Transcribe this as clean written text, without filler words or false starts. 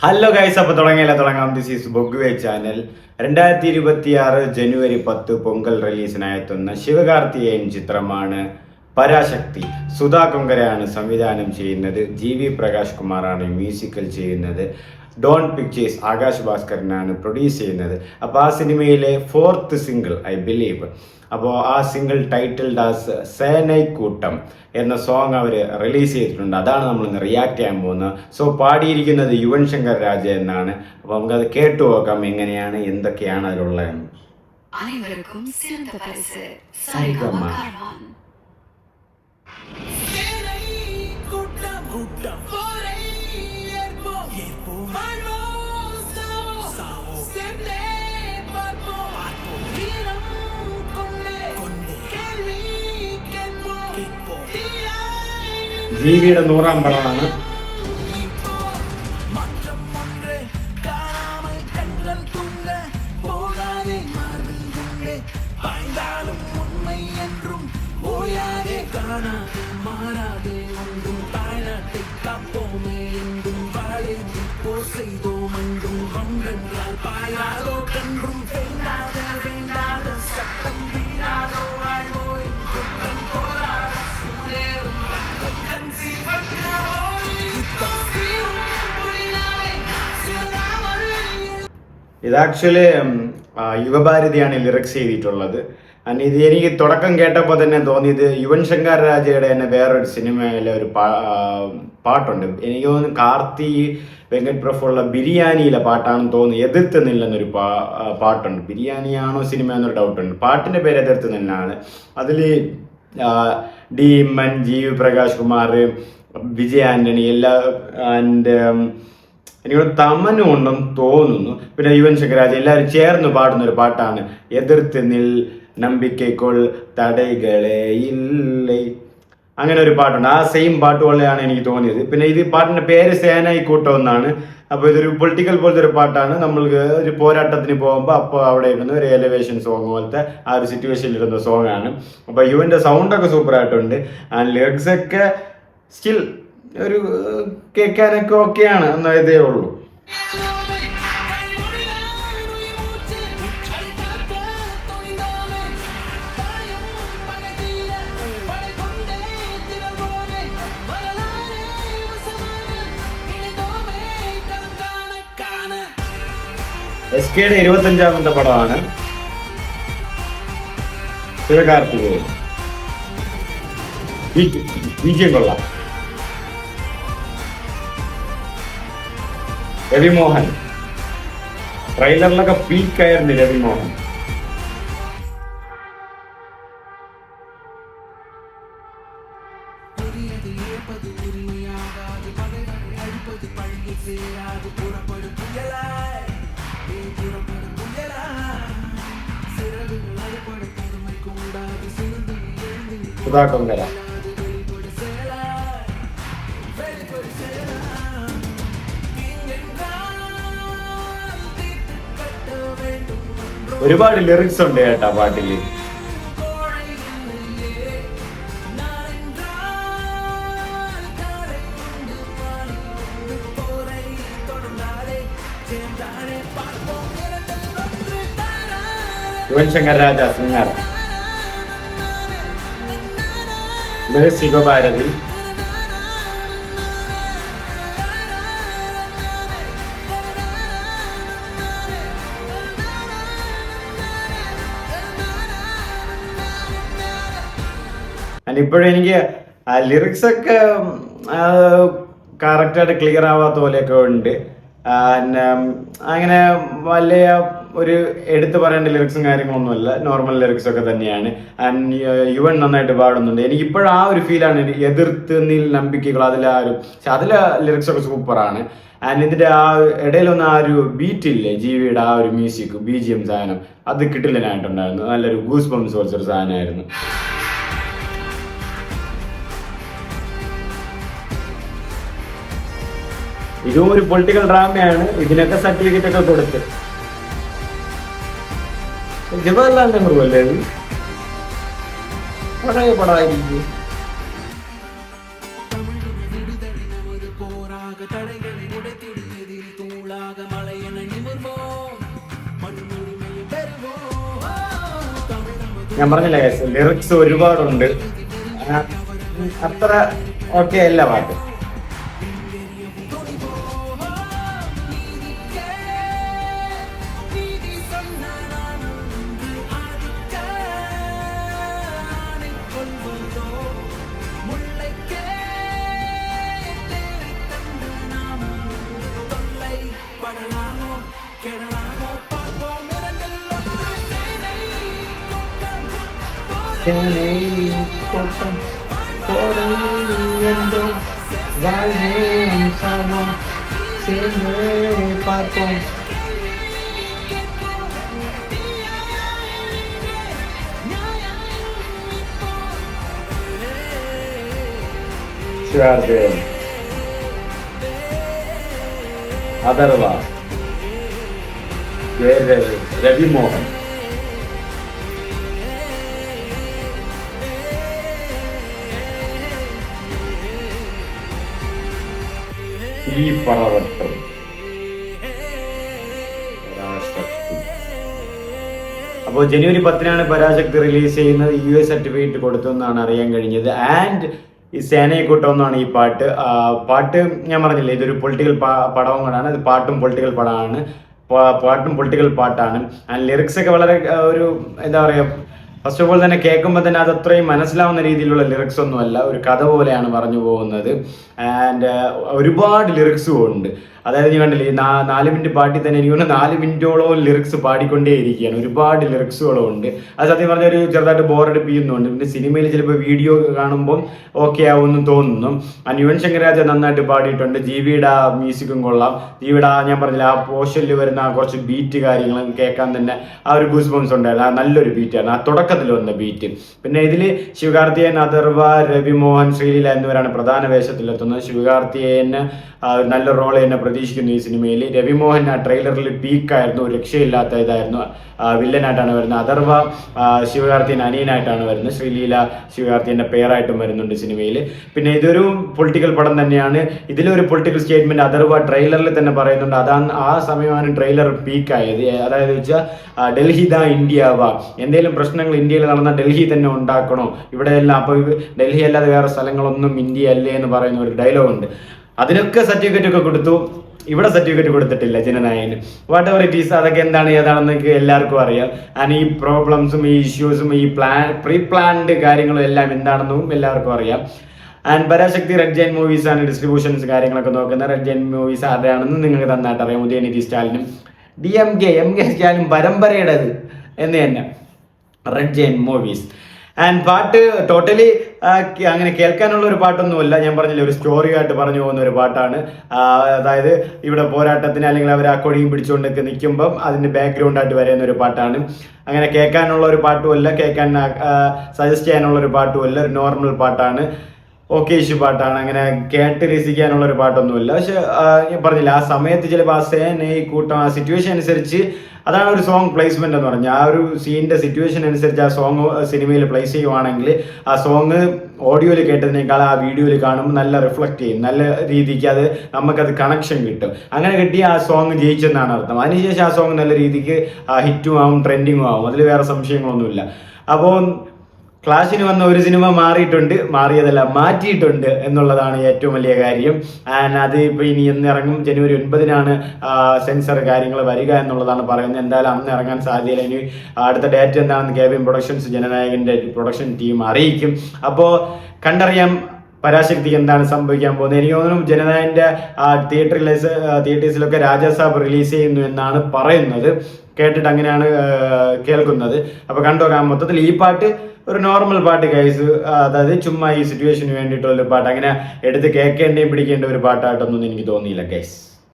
Hello guys, അപ്പോൾ തുടങ്ങാം. This is ബൊഗ്വേ ചാനൽ. 2026 ജനുവരി 10 പൊങ്കൽ റിലീസിനായെത്തുന്ന ശിവകാർത്തികേയൻ ചിത്രമാണ് പരാശക്തി. സുധാ കൊങ്കരയാണ് സംവിധാനം ചെയ്യുന്നത്. GV പ്രകാശ് കുമാറാണ് മ്യൂസിക്കൽ ചെയ്യുന്നത്. ഡോൺ പിക്ചേഴ്സ് ആകാശ് ഭാസ്കരനാണ് പ്രൊഡ്യൂസ് ചെയ്യുന്നത്. അപ്പോൾ ആ സിനിമയിലെ 4th സിംഗിൾ ഐ ബിലീവ്, അപ്പോൾ ആ സിംഗിൾ ടൈറ്റിൽഡ് ആസ് സേനൈക്കൂട്ടം എന്ന സോങ് അവർ റിലീസ് ചെയ്തിട്ടുണ്ട്. അതാണ് നമ്മളിന്ന് റിയാക്ട് ചെയ്യാൻ പോകുന്നത്. സോ പാടിയിരിക്കുന്നത് യുവൻ ശങ്കർ രാജ എന്നാണ്. അപ്പോൾ നമുക്കത് കേട്ടു നോക്കാം എങ്ങനെയാണ്, എന്തൊക്കെയാണ് അതിലുള്ളത്. ജീവിയുടെ 100ാം പടമാണ്. ഇത് ആക്ച്വലി യുവഭാരതിയാണ് ലിറിക്സ് ചെയ്തിട്ടുള്ളത്. ഇത് എനിക്ക് തുടക്കം കേട്ടപ്പോൾ തന്നെ തോന്നിയത് യുവൻ ശങ്കർ രാജയുടെ തന്നെ വേറൊരു സിനിമയിലെ ഒരു പാട്ടുണ്ട്. എനിക്ക് തോന്നുന്നു കാർത്തി വെങ്കട് പ്രഫുള്ള ബിരിയാണിയിലെ പാട്ടാണെന്ന് തോന്നുന്നു. എതിർത്ത് നില്ലെന്നൊരു പാട്ടുണ്ട്. ബിരിയാണിയാണോ സിനിമ എന്നൊരു ഡൗട്ടുണ്ട്. പാട്ടിൻ്റെ പേര് എതിർത്ത് നിന്നാണ്. അതിൽ D immense, GV Prakash Kumar, Vijay Antony and എനിക്കൊരു തമനും ഉണ്ടെന്ന് തോന്നുന്നു. പിന്നെ യുവൻ ശങ്കർ രാജ എല്ലാവരും ചേർന്ന് പാടുന്ന ഒരു പാട്ടാണ് എതിർത്ത് നിൽ നമ്പിക്കൈക്കൊൾ തടൈകളെ ഇല്ലേ, അങ്ങനെ ഒരു പാട്ടുണ്ട്. ആ സെയിം പാട്ട് പോലെയാണ് എനിക്ക് തോന്നിയത്. പിന്നെ ഇത് പാട്ടിൻ്റെ പേര് സേനായിക്കൂട്ടം എന്നാണ്. അപ്പോൾ ഇതൊരു പൊളിറ്റിക്കൽ പോലത്തെ ഒരു പാട്ടാണ്. നമ്മൾക്ക് ഒരു പോരാട്ടത്തിന് പോകുമ്പോൾ അപ്പോൾ അവിടെ ഇടുന്ന ഒരു എലിവേഷൻ സോങ് പോലത്തെ ആ ഒരു സിറ്റുവേഷനിൽ ഇടുന്ന സോങ് ആണ്. അപ്പോൾ യുവൻ്റെ സൗണ്ടൊക്കെ സൂപ്പറായിട്ടുണ്ട്. ആൻഡ് ലിറിക്സൊക്കെ സ്റ്റിൽ ഒരു കേൾക്കാനൊക്കെ ഓക്കെയാണ് എന്നതേ ഉള്ളൂ. SKയുടെ 25ാമത്തെ പടമാണ് ശിവകാർത്തികേയൻ. വിജയം കൊള്ളാം. രവിമോഹൻ ട്രെയിലറിലൊക്കെ പീക്കായിരുന്നു. രവിമോഹൻ സുധാ കൊങ്കര. ഒരുപാട് ലിറിക്സ് ഉണ്ട് കേട്ടാ പാട്ടില്. യുവൻ ശങ്കർ രാജ സിംഗർ, ശിവഭാരതി. ഇപ്പോഴും എനിക്ക് ലിറിക്സ് ഒക്കെ കറക്റ്റായിട്ട് ക്ലിയർ ആവാത്ത പോലെയൊക്കെ ഉണ്ട്. അങ്ങനെ വലിയ ഒരു എടുത്തു പറയേണ്ട ലിറിക്സും കാര്യങ്ങളൊന്നുമല്ല, നോർമൽ ലിറിക്സ് ഒക്കെ തന്നെയാണ്. ആൻഡ് യുവൻ നന്നായിട്ട് പാടുന്നുണ്ട്. എനിക്കിപ്പോഴും ആ ഒരു ഫീലാണ്. എതിർത്ത് നിൽ നമ്പിക്കകൾ അതിലെ ലിറിക്സ് ഒക്കെ സൂപ്പറാണ്. ആൻഡ് ഇതിൻ്റെ ആ ഇടയിലൊന്നും ആ ഒരു ബീറ്റില്ലേ GVയുടെ ആ ഒരു മ്യൂസിക് BGM സാധനം, അത് കിട്ടില്ലാനായിട്ടുണ്ടായിരുന്നു. നല്ലൊരു ഗൂസ് ബംസ് പോലത്തെ സാധനമായിരുന്നു. ഇതും ഒരു പൊളിറ്റിക്കൽ ഡ്രാമയാണ്. ഇതിനൊക്കെ സർട്ടിഫിക്കറ്റ് ഒക്കെ കൊടുത്ത് ജവഹർലാൽ നെഹ്റു അല്ലേ ഇത്? പഴയ പടമായിരിക്കും. ഞാൻ പറഞ്ഞില്ല ലിറിക്സ് ഒരുപാടുണ്ട്. ആ, അത്ര ഓക്കെ അല്ല പാട്ട്. അഥർവ, രവിമോഹൻ, ഈ പറവട്ടം, പരാശക്തി. അപ്പോൾ ജനുവരി 10-നാണ് പരാശക്തി റിലീസ് ചെയ്യുന്നത്. US സർട്ടിഫിക്കറ്റ് കൊടുത്തു എന്നാണ് അറിയാൻ കഴിഞ്ഞത്. ആൻഡ് ഈ സേനയെക്കൂട്ടം എന്നാണ് ഈ പാട്ട്. പാട്ട് ഞാൻ പറഞ്ഞില്ലേ, ഇതൊരു പൊളിറ്റിക്കൽ പടവും കൂടാണ്. ഇത് പാട്ടും പൊളിറ്റിക്കൽ പടമാണ്, പാട്ടും പൊളിറ്റിക്കൽ പാട്ടാണ്. ആൻഡ് ലിറിക്സ് ഒക്കെ വളരെ ഒരു എന്താ പറയുക, ഫസ്റ്റ് ഓഫ് ഓൾ തന്നെ കേൾക്കുമ്പോൾ തന്നെ അത് അത്രയും മനസ്സിലാവുന്ന രീതിയിലുള്ള ലിറിക്സ് ഒന്നുമല്ല, ഒരു കഥ പോലെയാണ് പറഞ്ഞു പോകുന്നത്. ആൻഡ് ഒരുപാട് ലിറിക്സും ഉണ്ട്. അതായത് നീ കണ്ടില്ലേ, ഈ 4 മിനിറ്റ് പാട്ടിൽ തന്നെ എനിക്ക് തോന്നുന്നു 4 മിനിറ്റോളം ലിറിക്സ് പാടിക്കൊണ്ടേ ഇരിക്കുകയാണ്. ഒരുപാട് ലിറിക്സുകളും ഉണ്ട്. അത് സത്യം പറഞ്ഞ ഒരു ചെറുതായിട്ട് ബോറടിപ്പിക്കുന്നുണ്ട്. പിന്നെ സിനിമയിൽ ചിലപ്പോൾ വീഡിയോ കാണുമ്പോൾ ഓക്കെ ആവുമെന്ന് തോന്നുന്നു. യുവൻ ശങ്കർ രാജ നന്നായിട്ട് പാടിയിട്ടുണ്ട്. ജീവിയുടെ മ്യൂസിക്കും കൊള്ളാം. ജീവിയുടെ ഞാൻ പറഞ്ഞില്ല, ആ പോർഷനിൽ വരുന്ന കുറച്ച് ബീറ്റ് കാര്യങ്ങളും കേൾക്കാൻ തന്നെ ആ ഒരു ഗൂസ് ബംസ് ഉണ്ടായിരുന്നു. ആ നല്ലൊരു ബീറ്റാണ് ആ തുടക്കത്തിൽ വന്ന ബീറ്റ്. പിന്നെ ഇതിൽ ശിവകാർത്തികേയൻ, അഥർവ, രവിമോഹൻ, ശ്രീലീല എന്നിവരാണ് പ്രധാന വേഷത്തിലെത്തുന്നത്. ശിവകാർത്തികേയന് നല്ല റോൾ തന്നെ പ്രതീക്ഷിക്കുന്നു ഈ സിനിമയിൽ. രവിമോഹൻ ആ ട്രെയിലറിൽ പീക്കായിരുന്നു, ഒരു രക്ഷയില്ലാത്ത ഇതായിരുന്നു, വില്ലനായിട്ടാണ് വരുന്നത്. അഥർവ ശിവകാർത്തികൻ അനിയനായിട്ടാണ് വരുന്നത്. ശ്രീലീല ശിവകാർത്തികന്റെ പേരായിട്ടും വരുന്നുണ്ട് സിനിമയിൽ. പിന്നെ ഇതൊരു പൊളിറ്റിക്കൽ പടം തന്നെയാണ്. ഇതിലൊരു പൊളിറ്റിക്കൽ സ്റ്റേറ്റ്മെന്റ് അഥർവ ട്രെയിലറിൽ തന്നെ പറയുന്നുണ്ട്. അതാണ് ആ സമയമാണ് ട്രെയിലർ പീക്കായത്. അതായത് വെച്ചാൽ ഡൽഹി ദാ ഇന്ത്യ വാ, എന്തെങ്കിലും പ്രശ്നങ്ങൾ ഇന്ത്യയിൽ നടന്നാൽ ഡൽഹി തന്നെ ഉണ്ടാക്കണോ, ഇവിടെയെല്ലാം അപ്പോൾ ഡൽഹി അല്ലാതെ വേറെ സ്ഥലങ്ങളൊന്നും ഇന്ത്യ അല്ലേ എന്ന് പറയുന്ന ഒരു ഡയലോഗ് ഉണ്ട്. അതിനൊക്കെ സർട്ടിഫിക്കറ്റ് ഒക്കെ കൊടുത്തു. ഇവിടെ സർട്ടിഫിക്കറ്റ് കൊടുത്തിട്ടില്ല ജനനായകന്. വാട്ട് എവർ ഇറ്റ് ഈസ്, അതൊക്കെ എന്താണ് ഏതാണെന്നൊക്കെ എല്ലാവർക്കും അറിയാം. ആൻഡ് ഈ പ്രോബ്ലംസും ഈ ഇഷ്യൂസും ഈ പ്രീ പ്ലാൻഡ് കാര്യങ്ങളും എല്ലാം എന്താണെന്നും എല്ലാവർക്കും അറിയാം. And Parashakti red giant movies ആണ് ഡിസ്ട്രിബ്യൂഷൻസ് കാര്യങ്ങളൊക്കെ നോക്കുന്നത്. റെഡ് ജെയിന്റ് മൂവീസ് ആരുടെയാണെന്ന് നിങ്ങൾക്ക് നന്നായിട്ട് അറിയാം. ഉദയനിധി സ്റ്റാലിനും MK സ്റ്റാലിനും പരമ്പരയുടേത് എന്ന് തന്നെ റെഡ് ജെയിന്റ് മൂവീസ്. ആൻഡ് പാട്ട് ടോട്ടലി അങ്ങനെ കേൾക്കാനുള്ള ഒരു പാട്ടൊന്നുമല്ല. ഞാൻ പറഞ്ഞില്ല, ഒരു സ്റ്റോറി ആയിട്ട് പറഞ്ഞു പോകുന്ന ഒരു പാട്ടാണ്. അതായത് ഇവിടെ പോരാട്ടത്തിന് അല്ലെങ്കിൽ അവർ ആ കൊടിയും പിടിച്ചുകൊണ്ടൊക്കെ നിൽക്കുമ്പം അതിൻ്റെ ബാക്ക്ഗ്രൗണ്ട് ആയിട്ട് വരുന്ന ഒരു പാട്ടാണ്. അങ്ങനെ കേൾക്കാനുള്ള ഒരു പാട്ടുമല്ല, കേൾക്കാൻ സജസ്റ്റ് ചെയ്യാനുള്ള ഒരു പാട്ടുമല്ല, ഒരു നോർമൽ പാട്ടാണ്, ഓക്കെ ഇഷ്യൂ പാട്ടാണ്. അങ്ങനെ കേട്ട് രസിക്കാനുള്ള ഒരു പാട്ടൊന്നുമില്ല. പക്ഷെ ഞാൻ പറഞ്ഞില്ല, ആ സമയത്ത് ചിലപ്പോൾ ആ ഈ കൂട്ടം ആ സിറ്റുവേഷൻ അനുസരിച്ച് അതാണ് ഒരു സോങ് പ്ലേസ്മെന്റ് എന്ന് പറഞ്ഞാൽ. ആ ഒരു സീനിന്റെ സിറ്റുവേഷൻ അനുസരിച്ച് ആ സോങ് സിനിമയിൽ പ്ലേസ് ചെയ്യുവാണെങ്കിൽ ആ സോങ് ഓഡിയോയിൽ കേട്ടതിനേക്കാൾ ആ വീഡിയോയിൽ കാണുമ്പോൾ നല്ല റിഫ്ലക്ട് ചെയ്യും, നല്ല രീതിക്ക് അത് നമുക്കത് കണക്ഷൻ കിട്ടും. അങ്ങനെ കിട്ടി ആ സോങ് ജയിച്ചെന്നാണ് അർത്ഥം. അതിനുശേഷം ആ സോങ് നല്ല രീതിക്ക് ഹിറ്റും ആവും, ട്രെൻഡിങ്ങും ആവും, അതിൽ വേറെ സംശയങ്ങളൊന്നുമില്ല. അപ്പോൾ ക്ലാഷിന് വന്ന ഒരു സിനിമ മാറിയതല്ല മാറ്റിയിട്ടുണ്ട് എന്നുള്ളതാണ് ഏറ്റവും വലിയ കാര്യം. ആൻഡ് അത് ഇപ്പോൾ ഇനി എന്ന് ഇറങ്ങും, ജനുവരി 9-നാണ് സെൻസർ കാര്യങ്ങൾ വരിക എന്നുള്ളതാണ് പറയുന്നത്. എന്തായാലും അന്ന് ഇറങ്ങാൻ സാധ്യതയില്ല. ഇനി അടുത്ത ഡേറ്റ് എന്താണെന്ന് KVM പ്രൊഡക്ഷൻസ് ജനനായകൻ്റെ പ്രൊഡക്ഷൻ ടീം അറിയിക്കും. അപ്പോൾ കണ്ടറിയാം പരാശക്തിക്ക് എന്താണ് സംഭവിക്കാൻ പോകുന്നത്. എനിക്ക് തോന്നുന്നു ജനനായകൻ്റെ തിയേറ്റേഴ്സിലൊക്കെ രാജാസാബ് റിലീസ് ചെയ്യുന്നു എന്നാണ് പറയുന്നത്. കേട്ടിട്ട് അങ്ങനെയാണ് കേൾക്കുന്നത്. അപ്പോൾ കണ്ടോക്കാം. മൊത്തത്തിൽ ഈ പാട്ട് ഒരു നോർമൽ പാട്ട് ഗൈസ്, അതായത് ചുമ്മാ ഈ സിറ്റുവേഷന് വേണ്ടിയിട്ടുള്ള പാട്ട്, അങ്ങനെ എടുത്ത് കേൾക്കേണ്ടയും പിടിക്കേണ്ട ഒരു പാട്ടായിട്ടൊന്നും എനിക്ക് തോന്നിയില്ല ഗൈസ്.